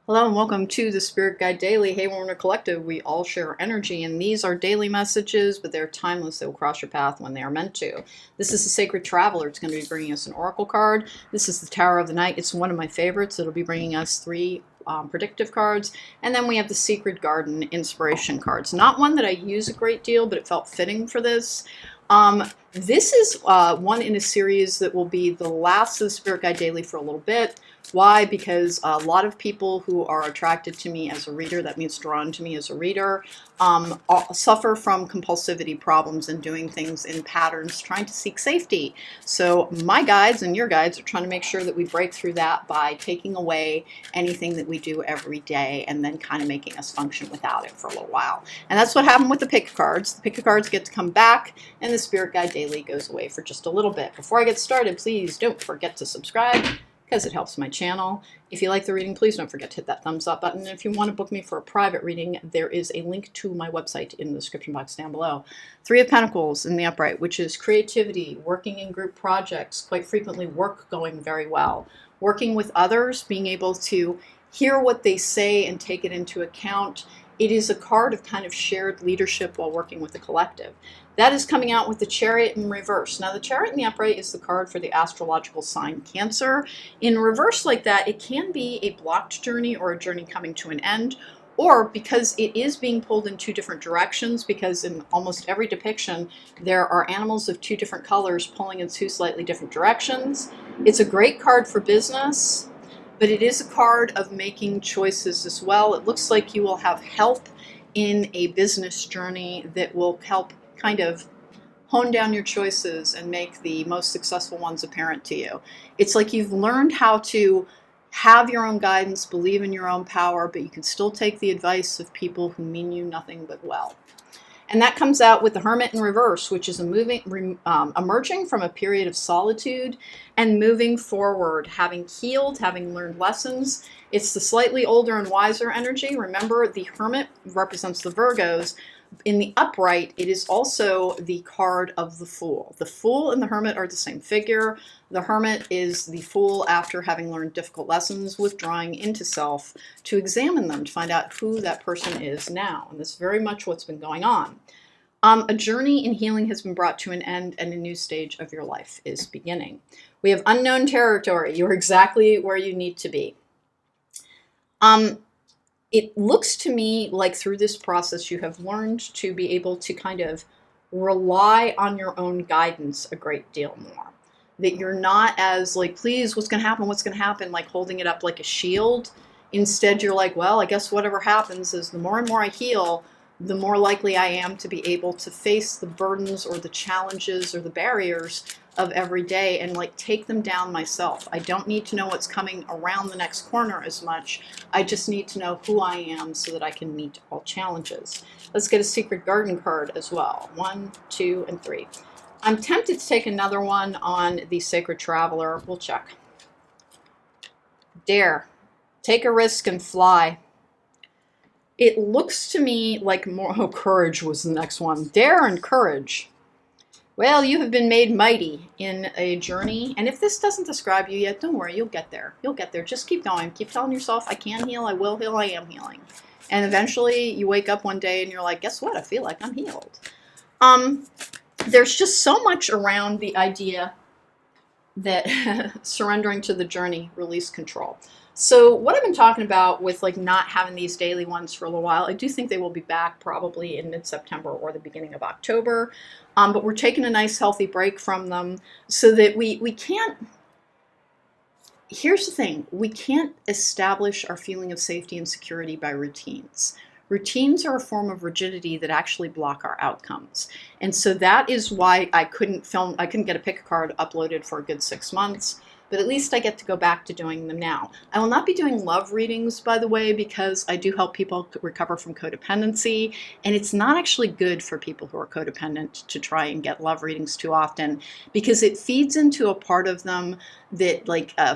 Hello and welcome to the Spirit Guide Daily. Hey, we're in a collective. We all share energy, and these are daily messages, but they're timeless. They will cross your path when they are meant to. This is the Sacred Traveler. It's going to be bringing us an oracle card. This is the Tower of the Night. It's one of my favorites. It'll be bringing us three predictive cards. And then we have the Secret Garden inspiration cards. Not one that I use a great deal, but it felt fitting for this. This is one in a series that will be the last of the Spirit Guide Daily for a little bit. Why? Because a lot of people who are attracted to me as a reader, that means drawn to me as a reader, suffer from compulsivity problems and doing things in patterns, trying to seek safety. So my guides and your guides are trying to make sure that we break through that by taking away anything that we do every day and then kind of making us function without it for a little while. And that's what happened with the pick cards. The pick cards get to come back and the Spirit Guide Daily goes away for just a little bit. Before I get started, please don't forget to subscribe, because it helps my channel. If you like the reading, please don't forget to hit that thumbs up button. And if you want to book me for a private reading, there is a link to my website in the description box down below. Three of Pentacles in the upright, which is creativity, working in group projects, quite frequently work going very well, working with others, being able to hear what they say and take it into account. It is a card of kind of shared leadership while working with the collective. That is coming out with the Chariot in reverse. Now, the Chariot in the upright is the card for the astrological sign Cancer. In reverse like that, it can be a blocked journey or a journey coming to an end, or because it is being pulled in two different directions, because in almost every depiction, there are animals of two different colors pulling in two slightly different directions. It's a great card for business, but it is a card of making choices as well. It looks like you will have help in a business journey that will help kind of hone down your choices and make the most successful ones apparent to you. It's like you've learned how to have your own guidance, believe in your own power, but you can still take the advice of people who mean you nothing but well. And that comes out with the Hermit in reverse, which is emerging from a period of solitude and moving forward, having healed, having learned lessons. It's the slightly older and wiser energy. Remember, the Hermit represents the Virgos. In the upright, it is also the card of the Fool. The Fool and the Hermit are the same figure. The Hermit is the Fool after having learned difficult lessons, withdrawing into self to examine them, to find out who that person is now. And this is very much what's been going on. A journey in healing has been brought to an end, and a new stage of your life is beginning. We have unknown territory. You're exactly where you need to be. It looks to me like through this process you have learned to be able to kind of rely on your own guidance a great deal more. That you're not as like, please, what's going to happen? What's going to happen? Like holding it up like a shield. Instead, you're like, well, I guess whatever happens is the more and more I heal, the more likely I am to be able to face the burdens or the challenges or the barriers of every day and like take them down myself. I don't need to know what's coming around the next corner as much. I just need to know who I am so that I can meet all challenges. Let's get a Secret Garden card as well. 1, 2, and 3. I'm tempted to take another one on the Sacred Traveler. We'll check. Dare. Take a risk and fly. It looks to me like more, courage was the next one. Dare and courage. Well, you have been made mighty in a journey, and if this doesn't describe you yet, don't worry, you'll get there. You'll get there. Just keep going. Keep telling yourself, I can heal, I will heal, I am healing. And eventually you wake up one day and you're like, guess what? I feel like I'm healed. There's just so much around the idea that surrendering to the journey, release control. So what I've been talking about with like not having these daily ones for a little while, I do think they will be back probably in mid-September or the beginning of October. But we're taking a nice healthy break from them so that we can't, here's the thing, we can't establish our feeling of safety and security by routines. Routines are a form of rigidity that actually block our outcomes. And so that is why I couldn't get a pick card uploaded for a good 6 months. But at least I get to go back to doing them now. I will not be doing love readings, by the way, because I do help people recover from codependency, and it's not actually good for people who are codependent to try and get love readings too often, because it feeds into a part of them that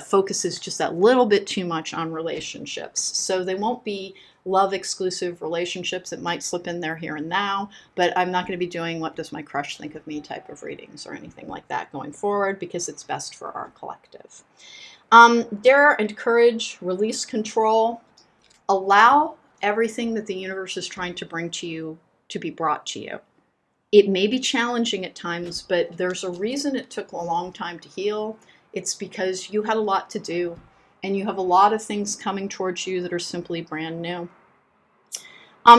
focuses just that little bit too much on relationships. So they won't be love exclusive relationships. It might slip in there here and now, but I'm not going to be doing what does my crush think of me type of readings or anything like that going forward, because it's best for our collective. Dare and courage, release control. Allow everything that the universe is trying to bring to you to be brought to you. It may be challenging at times, but there's a reason it took a long time to heal. It's because you had a lot to do, and you have a lot of things coming towards you that are simply brand new.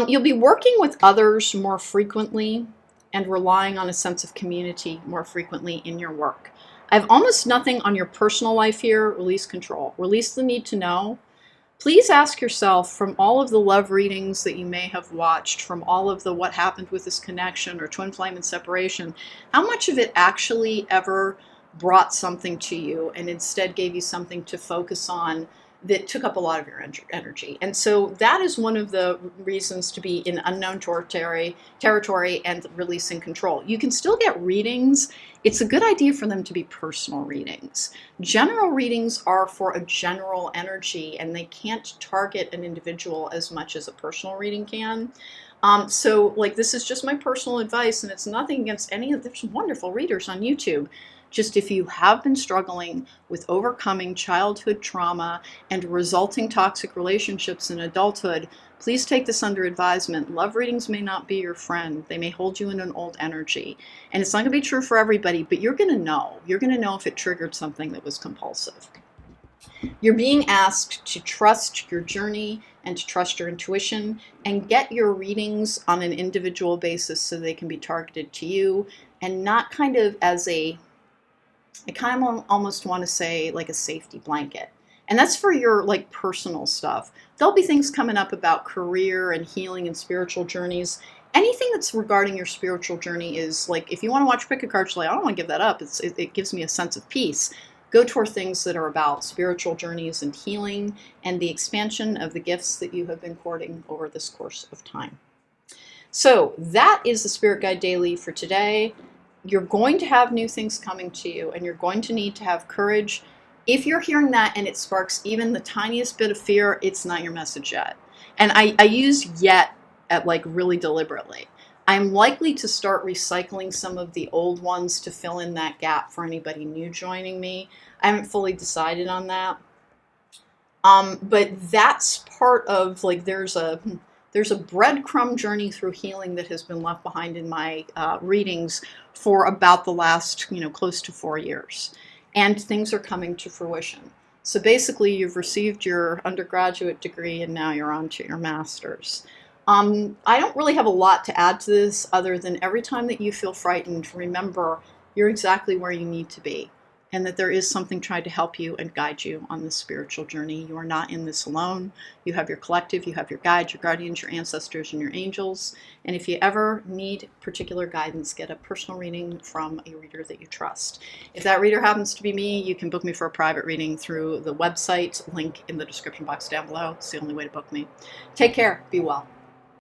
You'll be working with others more frequently and relying on a sense of community more frequently in your work. I have almost nothing on your personal life here. Release control. Release the need to know. Please ask yourself, from all of the love readings that you may have watched, from all of the what happened with this connection or twin flame and separation, how much of it actually ever brought something to you and instead gave you something to focus on that took up a lot of your energy. And so that is one of the reasons to be in unknown territory and releasing control. You can still get readings. It's a good idea for them to be personal readings. General readings are for a general energy, and they can't target an individual as much as a personal reading can. So like, this is just my personal advice, and it's nothing against any of, there's wonderful readers on YouTube. Just if you have been struggling with overcoming childhood trauma and resulting toxic relationships in adulthood, please take this under advisement. Love readings may not be your friend. They may hold you in an old energy. And it's not going to be true for everybody, but you're going to know. You're going to know if it triggered something that was compulsive. You're being asked to trust your journey and to trust your intuition and get your readings on an individual basis so they can be targeted to you and not kind of as I kind of almost want to say like a safety blanket. And that's for your like personal stuff. There'll be things coming up about career and healing and spiritual journeys. Anything that's regarding your spiritual journey is like, if you want to watch pick a card, like, I don't want to give that up. It gives me a sense of peace. Go toward things that are about spiritual journeys and healing and the expansion of the gifts that you have been courting over this course of time. So that is the Spirit Guide Daily for today. You're going to have new things coming to you, and you're going to need to have courage. If you're hearing that and it sparks even the tiniest bit of fear, it's not your message yet. And I use yet at like really deliberately. I'm likely to start recycling some of the old ones to fill in that gap for anybody new joining me. I haven't fully decided on that. But that's part of like, there's a breadcrumb journey through healing that has been left behind in my readings for about the last, close to 4 years. And things are coming to fruition. So basically, you've received your undergraduate degree and now you're on to your master's. I don't really have a lot to add to this other than every time that you feel frightened, remember you're exactly where you need to be. And that there is something trying to help you and guide you on this spiritual journey. You are not in this alone. You have your collective, you have your guides, your guardians, your ancestors, and your angels. And if you ever need particular guidance, get a personal reading from a reader that you trust. If that reader happens to be me, you can book me for a private reading through the website, link in the description box down below. It's the only way to book me. Take care. Be well.